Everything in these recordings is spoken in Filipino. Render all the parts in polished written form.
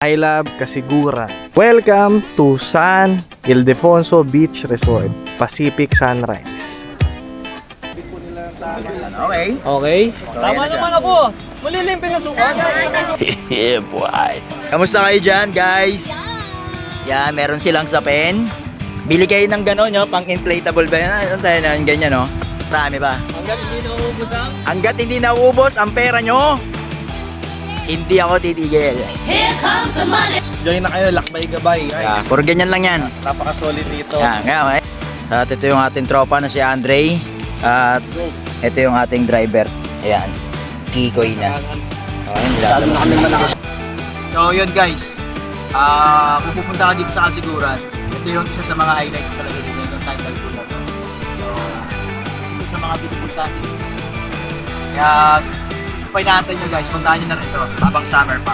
I love Kasiguran. Welcome to San Ildefonso Beach Resort, Pacific Sunrise. Okay. Okay. Tama naman ako. Malilimpin na suka. Yeah, boy. Kamusta kayo dyan, guys? Yan, meron silang sapin. Bili kayo ng gano'n, no? Pang-inflatable ba yan? Ano tayo na? Ganyan, no? Marami ba? Hanggat hindi nauubos ang pera nyo, hindi ako titigil. Join na kayo, lakbay gabay. Yeah, puro ganyan lang yan. Napaka-solid dito. Yan, kaya, eh. At ito yung ating tropa na si Andre. At ito yung ating driver. Ayan. Kikoy na. Lalo na kami malakas. So yun guys. Kung pupunta ka dito sa Kasiguran, ito yung isa sa mga highlights talaga dito. Yung title pool na to. So, ito sa mga pinupuntahan dito. Kaya, painatan nyo guys, puntahan nyo na rin ito habang summer pa.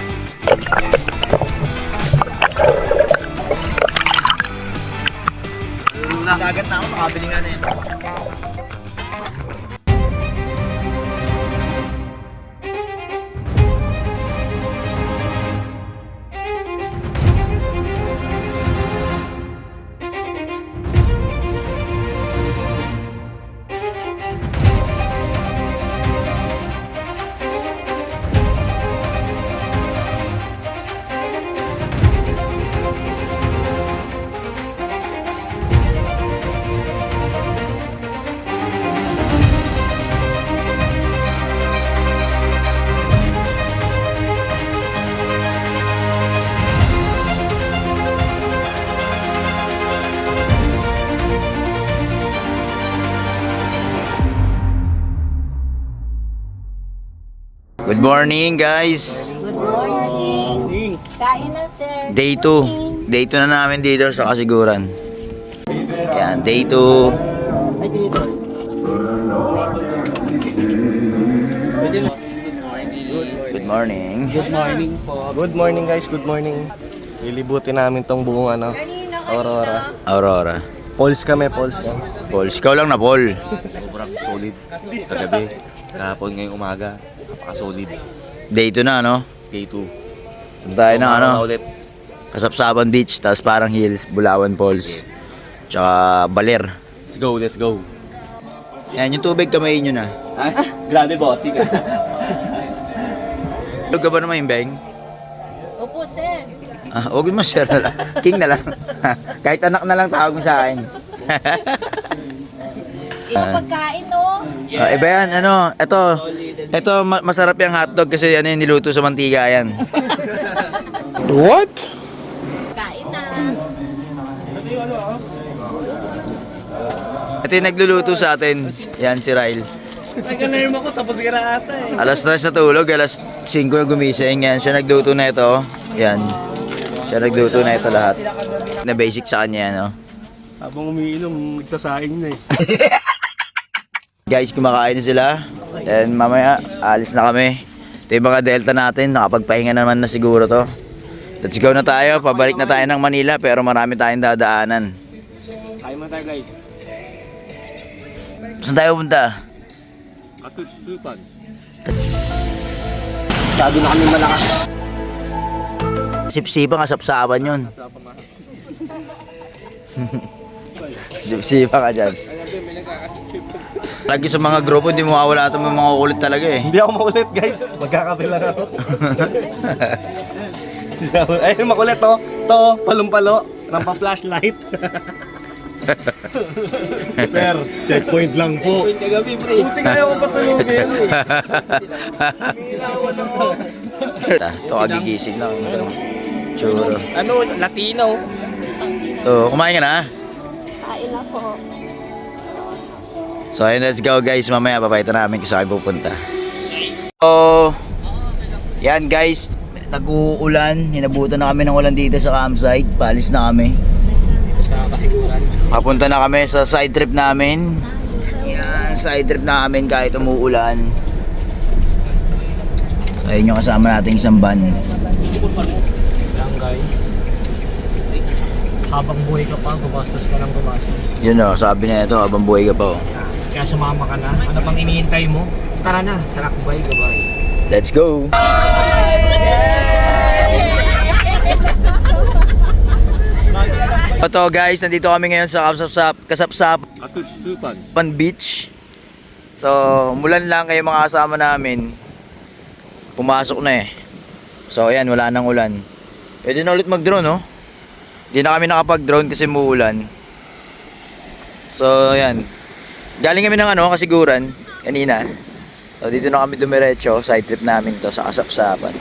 Dagat na ako, makabili nga na yun. Good morning, guys. Good morning. Kain na, sir. Day 2. Day 2 na namin dito sa Kasiguran. Yan, day 2. Good morning. Good morning po. Good morning guys, good morning. Lilibutin namin tong buong Aurora. Aurora. Pulse kami, pulse guys. Paul, ikaw lang na Paul. Sobrang solid kagabi, kahapon ngayong umaga, napaka-solid. Day 2 na, no? K2. Tayo ng ano, Ulit. Kasapsaban Beach, tapos parang hills, Bulawan Falls. Tsaka Baler. Let's go, let's go. Yan, yung tubig kamayin nyo na. Grabe bossy ka. Tulog ka ba naman yung Beng? Opo, sir. Huwag mo share na lang. King na lang. Kahit anak na lang tawag mo sa akin. Pagkain, no? Iba yan, ano, ito masarap yung hotdog kasi ano yung niluto sa mantika yan. What? Kain na. Ito yung nagluluto sa atin. Yan si Ryle. Nagkanaim ako, tapos ka na ata eh. Alas 3 na tulog, alas 5 na gumising. Yan, siya nagluto na ito. Yan. Siya nagluto na ito lahat. Na basic sa kanya, no? Habang umiinom, nagsasaing na eh. Guys, kumakain na sila. And mamaya, alis na kami. Ito yung mga delta natin. Nakapagpahinga naman na siguro to. Let's go na tayo. Pabalik na tayo ng Manila pero marami tayong dadaanan. Kain mo tayo guys. Saan tayo punta? Katusupan. Masyado na kami malakas. Sipsipa nga, sapsapan yun. Sipsipa ka dyan. Lagi sa mga grupo, hindi mo mawawala itong mga kulit talaga eh. Hindi ako makulit guys, magkakape lang ako. Ayun, makulit to. To, palumpalo, rampa-flashlight. Sir, checkpoint lang po. Kagabi, pre. Buti kaya akong patulogin. Ito kagigising lang. Churo. Ano, Latino. So, kumain ka na? Kain na po. So ayun, let's go guys. Mamaya papayta namin kung saan pupunta. So, yan guys. Nag-uulan. Hinabutan na kami ng ulan dito sa campsite. Paalis na kami. Papunta na kami sa side trip namin. Yan, side trip namin kahit umuulan. Ayun yung kasama nating isang van. Yan guys. Habang buhay ka pa, gumastos ka ng gumastos. Yun o, sabi niya ito habang buhay ka pa o. Kaya sumama ka na. Ano pang iniintay mo? Tara na, sa Lakbay, gabay. Let's go! Ito guys, nandito kami ngayon sa Kasapsap Kasusupan. Pan Beach. So, umulan lang kayo mga kasama namin. Pumasok na eh. So, ayan, wala nang ulan. Pwede na ulit mag-drone, no? Hindi na kami nakapag-drone kasi muulan. So, ayan. Galing kami ng kasiguran kanina. So, dito na kami dumiretso. Side trip namin to sa Kasapsapan.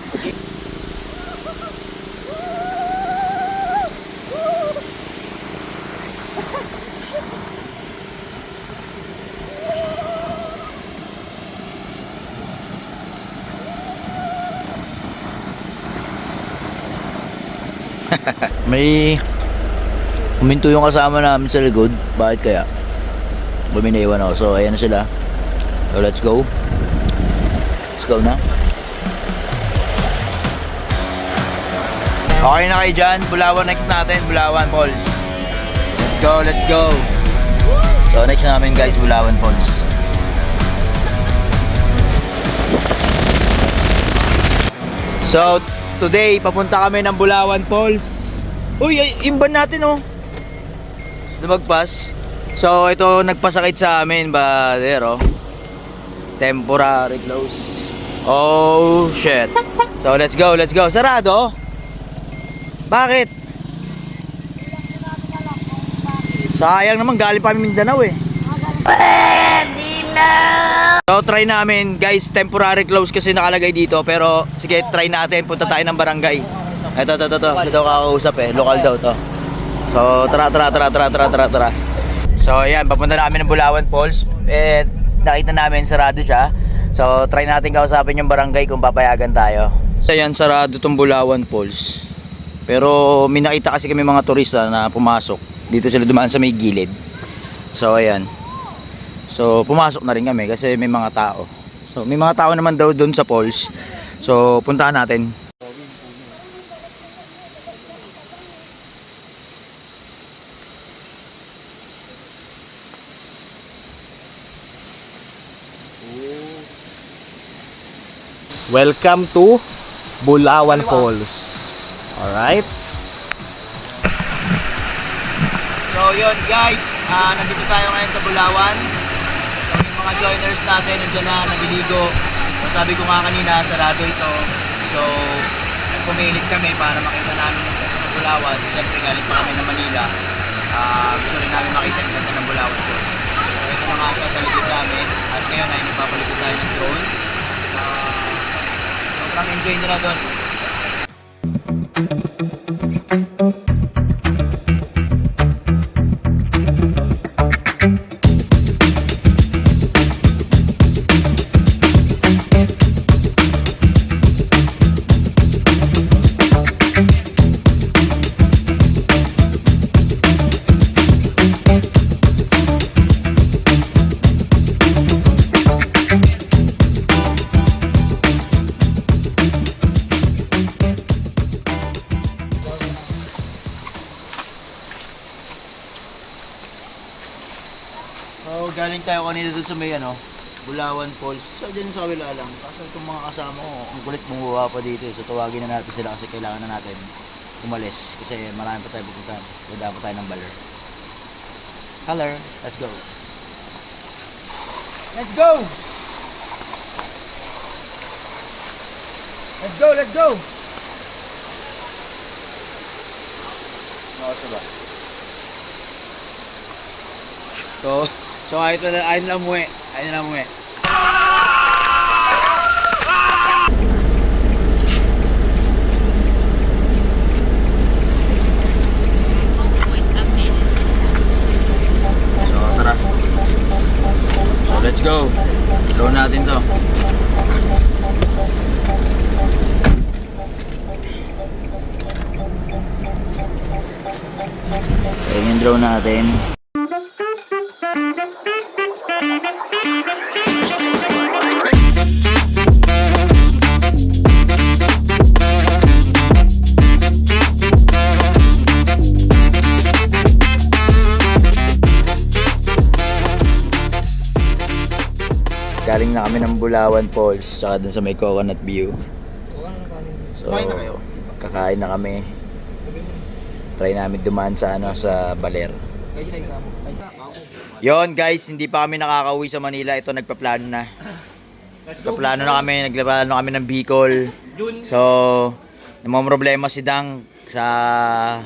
May huminto yung kasama namin sa likod. Bakit kaya? Buminaiwan ako. So ayan na sila. So let's go. Let's go na. Okay na kayo dyan. Bulawan next natin. Bulawan Falls. Let's go, let's go. So next namin guys, Bulawan Falls. So today, papunta kami ng Bulawan Falls. Uy, imban natin oh. Lumagpas. So, ito nagpasakit sa amin, brother oh. Temporary close. Oh, shit. So, let's go, let's go. Sarado? Bakit? Sayang naman, galing pa Mindanao eh. So, try namin, guys, temporary close kasi nakalagay dito. Pero, sige, try natin. Punta tayo ng barangay. Ito. Ito kakausap eh. Local daw to. So, tara. So, ayan, papunta namin ng Bulawan Falls. Eh, nakita namin, sarado siya. So, try natin kausapin yung barangay kung papayagan tayo. So, ayan, sarado tong Bulawan Falls. Pero, may nakita kasi kami mga turista na pumasok. Dito sila dumaan sa may gilid. So, ayan. So, pumasok na rin kami kasi may mga tao. So, may mga tao naman daw doon sa falls. So, puntahan natin. Welcome to Bulawan Falls. Alright? So yun guys, nandito tayo ngayon sa Bulawan. So, yung mga joiners natin nandiyan na naliligo. So, sabi ko nga kanina, sarado ito. So pumilit kami para makita namin yung ganda ng Bulawan. Siyempre galing pa kami ng Manila. Gusto rin namin makita yung ganda ng Bulawan ko. So ito na nga siya sa likod namin. At ngayon ay nagpapalikod tayo ng drone. Sobrang enjoy nila doon. So, galing tayo kanina doon sa may Bulawan Falls. So, dyan sa kabila lang. Kaso itong mga kasama ko, ang kulit bumuha pa dito. So, tawagin na natin sila kasi kailangan na natin umalis. Kasi marami pa tayo pupuntahan. Dadaan pa tayo ng Baler. Hello, let's go. Let's go! Let's go, let's go! Nakasa ba? So ayaw nila umuwi. So tara. So let's go. Draw natin to. Ayan yung draw natin. Galing na kami ng Bulawan Falls tsaka dun sa may Coconut View. So, kakain na kami. Try namin dumaan sa sa Baler. Yon guys, hindi pa kami nakakauwi sa Manila. Ito nagpaplano na. Nagpaplano na kami, nagpaplano kami ng Bicol. So, namomroblema si Dang sa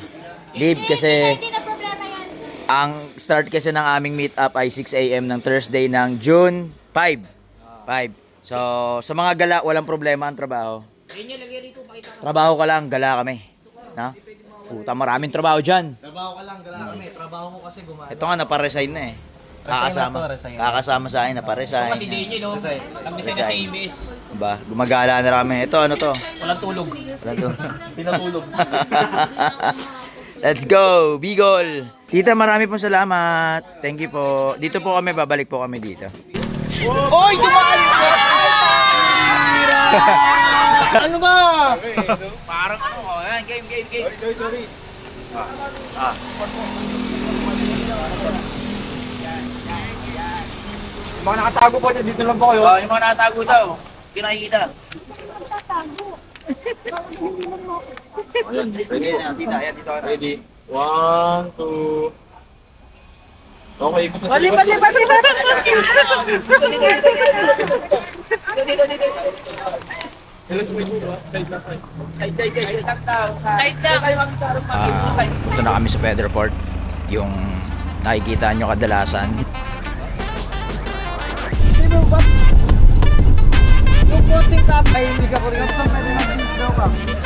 leave kasi Hindi na problema yan. ang start kasi ng aming meet up ay 6 AM ng Thursday ng June 5. So, sa mga gala, walang problema ang trabaho. Trabaho ka lang, gala kami. Na? Puta, maraming trabaho dyan. Trabaho ka lang, gala kami. Trabaho ko kasi gumana. Ito nga, naparesign na eh. Kakasama sa akin, naparesign. Kasi din yun, no? Nag-design na sa ABS. Diba? Gumagala na kami. Ito, ano to? Walang tulog. Ano to? Pinatulog. Let's go, Bicol! Tita, marami pong salamat. Thank you po. Dito po kami, babalik po kami dito. Oy! Dumaan! Ano ba? Parang ano, yan, game. Sorry. Yung mga nakatago po dyan, dito lang po kayo. Yung mga natago daw, kinakikita. Pwede na, tita, yan, dito ka na. Ready? 1, 2. Okay, ikot na sa likod. Punta na kami sa Pedrofort. Yung nakikita nyo kadalasan. Yung konting tap ay hindi ka ko rin.